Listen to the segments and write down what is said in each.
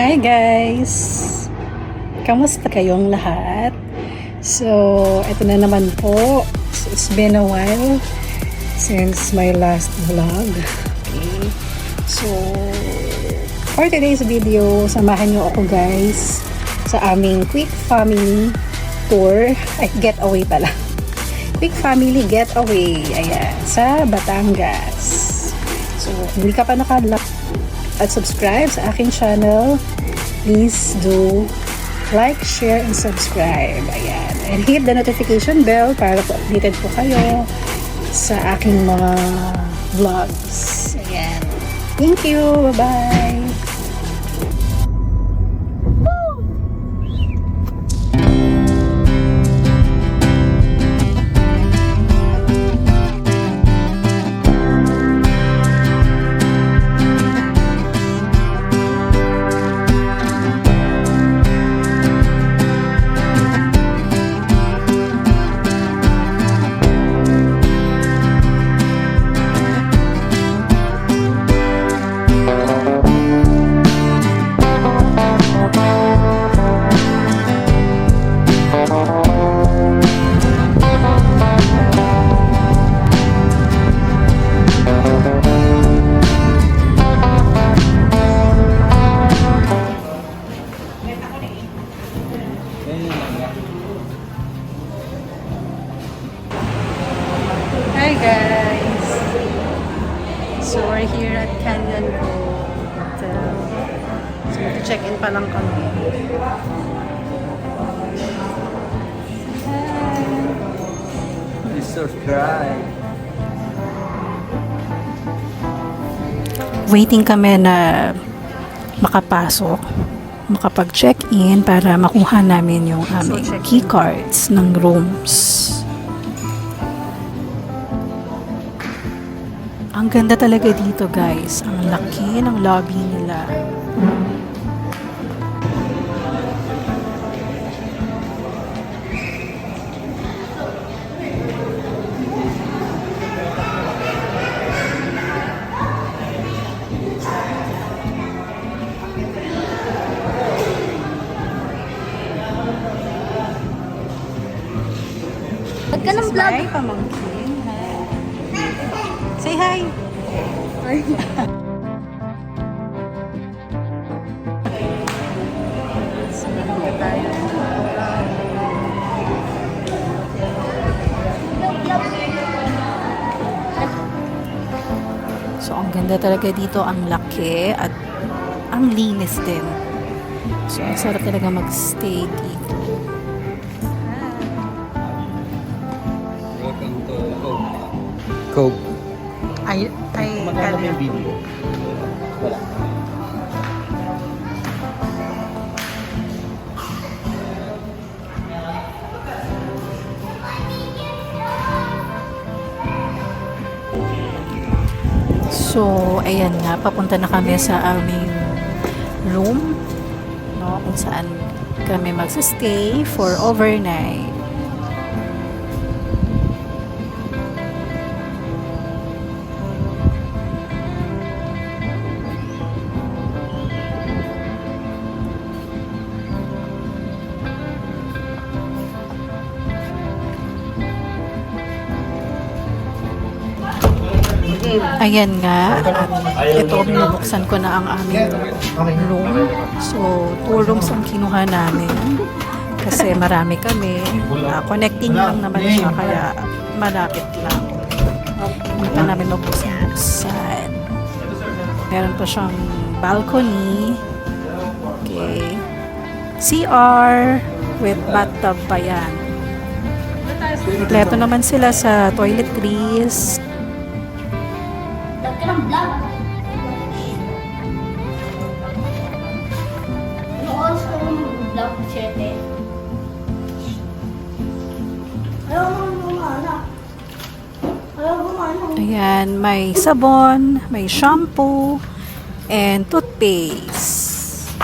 Hi guys! Kamusta kayong lahat? So, ito na naman po. So, it's been a while since my last vlog. Okay. So, for today's video, samahan nyo ako guys sa aming quick family tour. Ay, getaway pala. Quick family getaway. Ayan, sa Batangas. So, kung hindi ka pa naka-like at subscribe sa aking channel, please do like, share, and subscribe. Ayan. And hit the notification bell para po updated po kayo sa aking mga vlogs. Ayan. Thank you. Bye-bye. Hi guys! So we're here at Canyon Cove Hotel. So mag-check-in pa lang kami. Please subscribe. Waiting kami na makapasok, makapag-check-in para makuha namin yung aming key cards ng rooms. Ang ganda talaga dito guys. Ang laki ng lobby nila. Ba't ka ng vlog? Hi, pamangkin. Say hi! Ay. So, ang ganda talaga dito. Ang laki at ang linis din. So, ang sarap talaga mag-stay dito. Welcome to Coke. Ay, Maganda yung video. Wala. So, ayan nga, papunta na kami sa aming room, no, kung saan kami magsistay for overnight. Ayan nga, at ito, binubuksan ko na ang aming room. So, 2 rooms ang kinuha namin. Kasi marami kami. Connecting lang naman siya, kaya malapit lang. Hindi pa namin mabuksan. Meron pa siyang balcony. Okay. CR with bathtub pa yan. Kompleto naman sila sa toiletries. Ba't ka ng vlog? Yung also vlog 7. Ayaw mo gumana. Ayaw gumana. Ayan, may sabon, may shampoo, and toothpaste.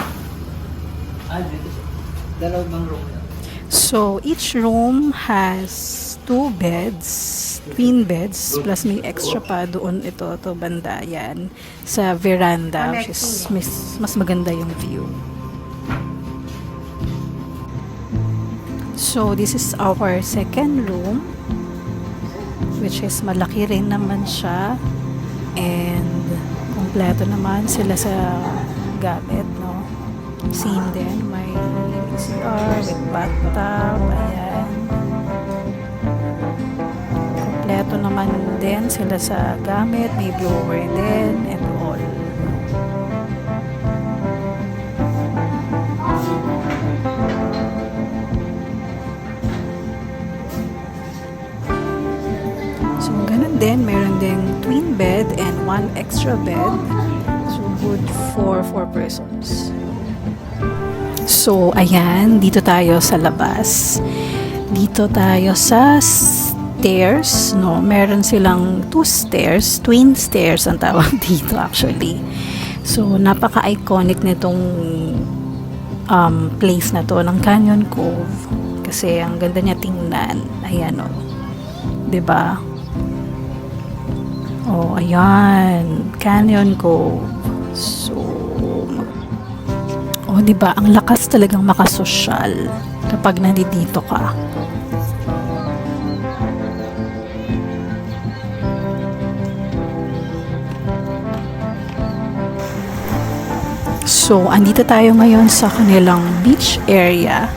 Dito. Dalawang room. So, each room has 2 beds. twin beds plus may extra pa doon to banda yan sa veranda which is mas maganda yung view. So this is our second room which is malaki rin naman siya and kompleto naman sila sa gamit, no? Same din, may CR with bathtub, ayan. Kompleto naman din sila sa gamit, may blower din and all. So ganun din, mayroon ding twin bed and one extra bed. So good for 4 persons. So, ayan, dito tayo sa labas. Dito tayo sa stairs, no? Meron silang 2 stairs, twin stairs ang tawag dito actually. So, napaka-iconic nitong place na to ng Canyon Cove. Kasi ang ganda niya tingnan. Ayan, o. Diba? Oh, ayan. Canyon Cove. So, oh, di ba? Ang lakas talagang makasosyal kapag nandito ka. So, andito tayo ngayon sa kanilang beach area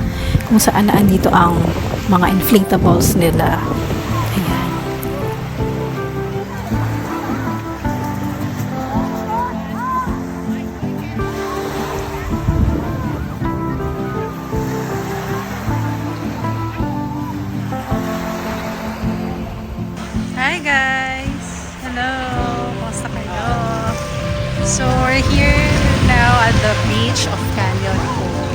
kung saan andito ang mga inflatables nila. Ayan. Hi guys! Hello! Kumusta kayo? So we're here now at the beach of Canyon Cove.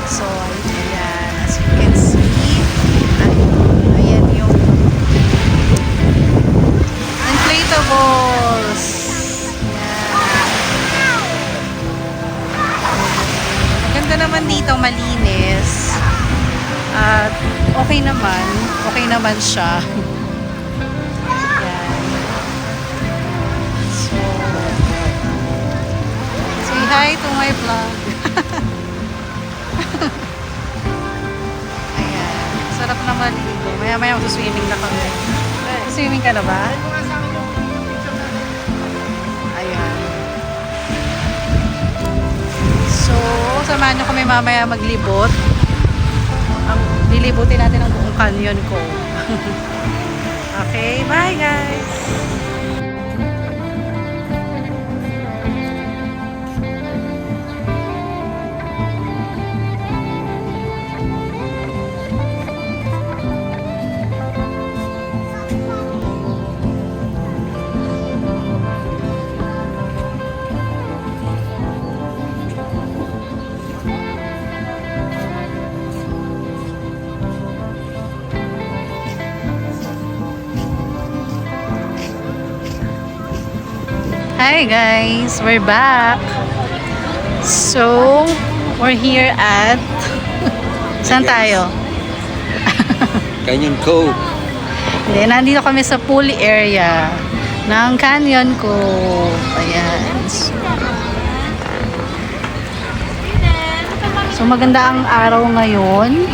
So ayan, as you can see, ayan yung inflatables! Ayan. Ganda naman dito, malinis. At okay naman siya. Hi to my vlog. Ayan. Sarap na maligo. Maya-maya mag-swimming na kami. Swimming ka na ba? Ayan. So, samahan nyo kami mamaya maglibot. Lilibutin natin ang buong canyon ko. Okay, bye guys! Hi guys, we're back. So, we're here at saan tayo? Canyon Cove. Hindi, nandito kami sa pool area ng Canyon Cove. Ayan. So, maganda ang araw ngayon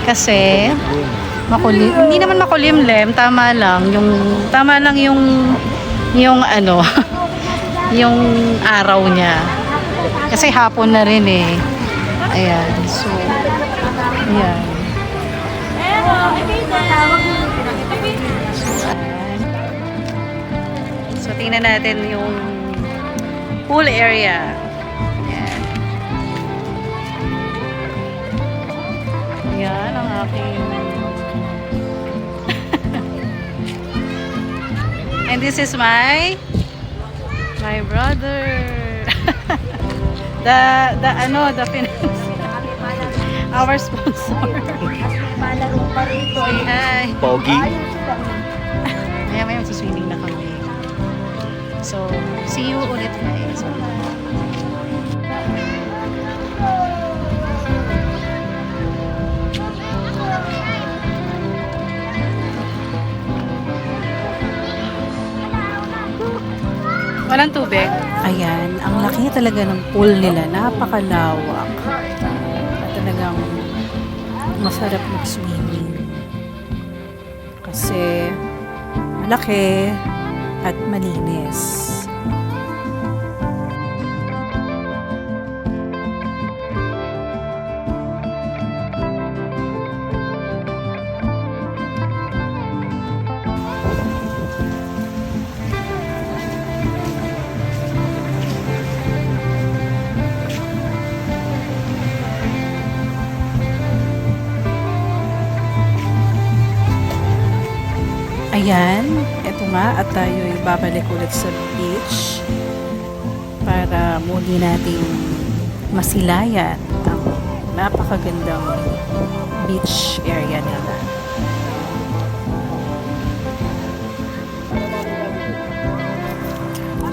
kasi makulim. Hindi naman makulimlim, tama lang yung ano yung araw niya. Kasi hapon na rin eh. Ayan. So, ayan. So, tingnan natin yung pool area. Ayan. Ayan ang aking and this is my brother. the finance. Our sponsor. Say hi. Pogi. Maya magsuswimming na kami. So, see you ulit guys. Walang tubig? Ayan, ang laki talaga ng pool nila. Napakalawak. At talagang masarap mag-swimming. Kasi malaki at malinis. Ayan, eto nga at tayo'y babalik ulit sa beach para muli nating masilayan ang napakagandang beach area nila.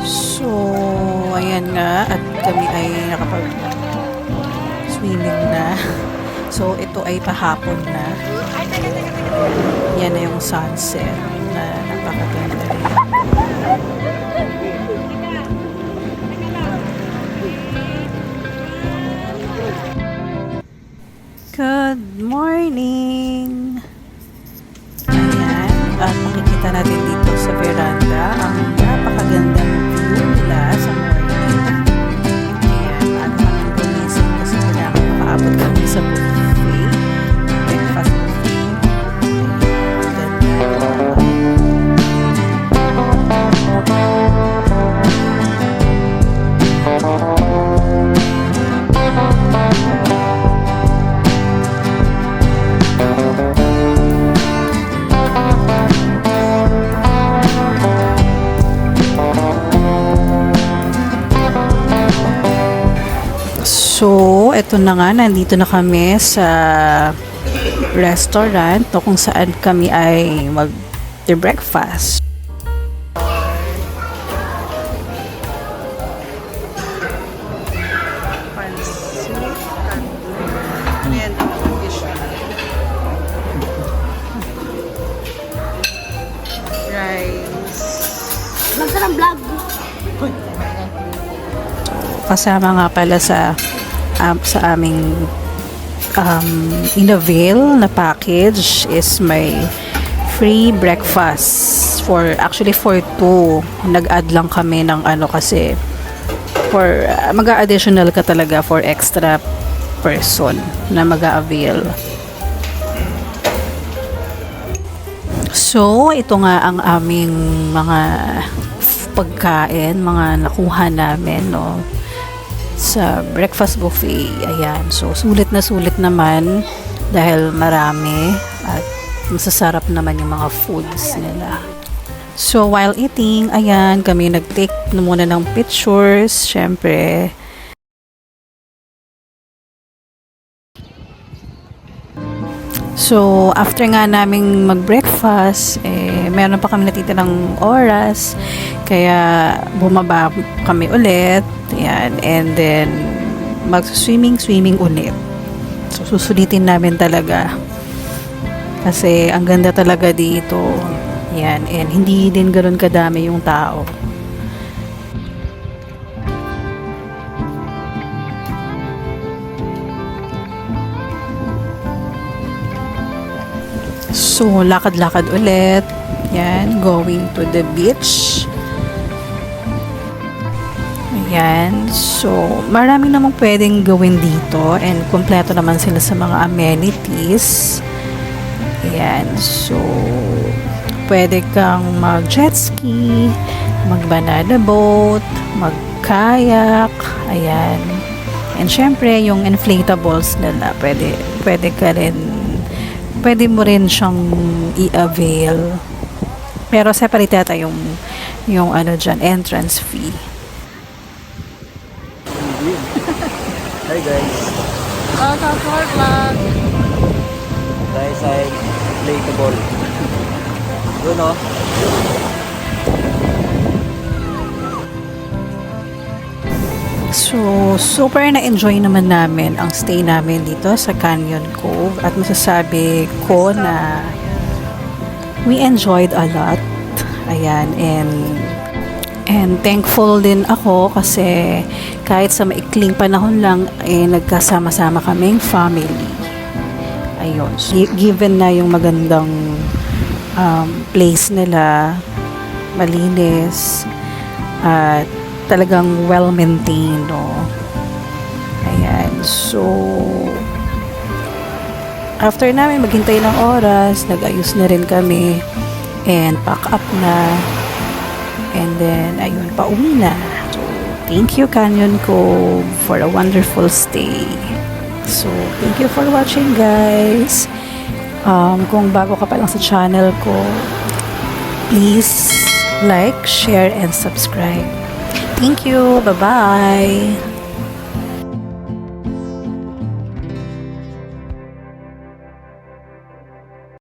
So, ayan nga at kami ay nakapag-swimming na. So, ito ay pahapon na. Yan na yung sunset na napakaganda rin. Good morning! Ayan, at makikita natin dito sa veranda ang napakagandang view nila sa morning. Ayan, at kami gumising kasi kailangan makaabot kami sa buffet. Breakfast buffet. So, eto na nga, nandito na kami sa restaurant o kung saan kami ay mag-breakfast. Rice. Vlog ka ng vlog. Kasama nga pala sa aming in-avail na package is may free breakfast for two. Nag-add lang kami ng kasi for mag-additional ka talaga for extra person na mag-avail. So, ito nga ang aming mga pagkain, mga nakuha namin, no, sa breakfast buffet. Ayan. So, sulit naman dahil marami at masasarap naman yung mga foods nila. So, while eating, ayan, kami nag-take na muna ng pictures, syempre. So, after nga naming mag-breakfast, meron pa kami natitirang oras. Kaya, bumaba kami ulit. Ayan. And then, mag-swimming ulit. So, susulitin namin talaga. Kasi, ang ganda talaga dito. Ayan. And, hindi din ganoon kadami yung tao. So, lakad-lakad ulit. Yan, going to the beach. Ayan. So, marami namang pwedeng gawin dito and kompleto naman sila sa mga amenities. Ayan. So, pwede kang mag-jet ski, mag-banana boat, mag-kayak. Ayan. And syempre, yung inflatables nila, pwede mo rin siyang i-avail. Pero separate yata yung dyan, entrance fee. Hi guys. Welcome to our vlog. Guys, I inflatable. Doon no? So, super na-enjoy naman namin ang stay namin dito sa Canyon Cove at masasabi ko na we enjoyed a lot. Ayan, And thankful din ako kasi kahit sa maikling panahon lang, nagkasama-sama kaming family. Ayun. Given na yung magandang place nila, malinis, at talagang well-maintained, no? Ayan. So, after namin maghintay ng oras, nag-ayos na rin kami and pack up na. And then, ayun, pauwi na. So, thank you Canyon Cove for a wonderful stay. So, thank you for watching, guys. Kung bago ka pa lang sa channel ko, please like, share, and subscribe. Thank you. Bye-bye.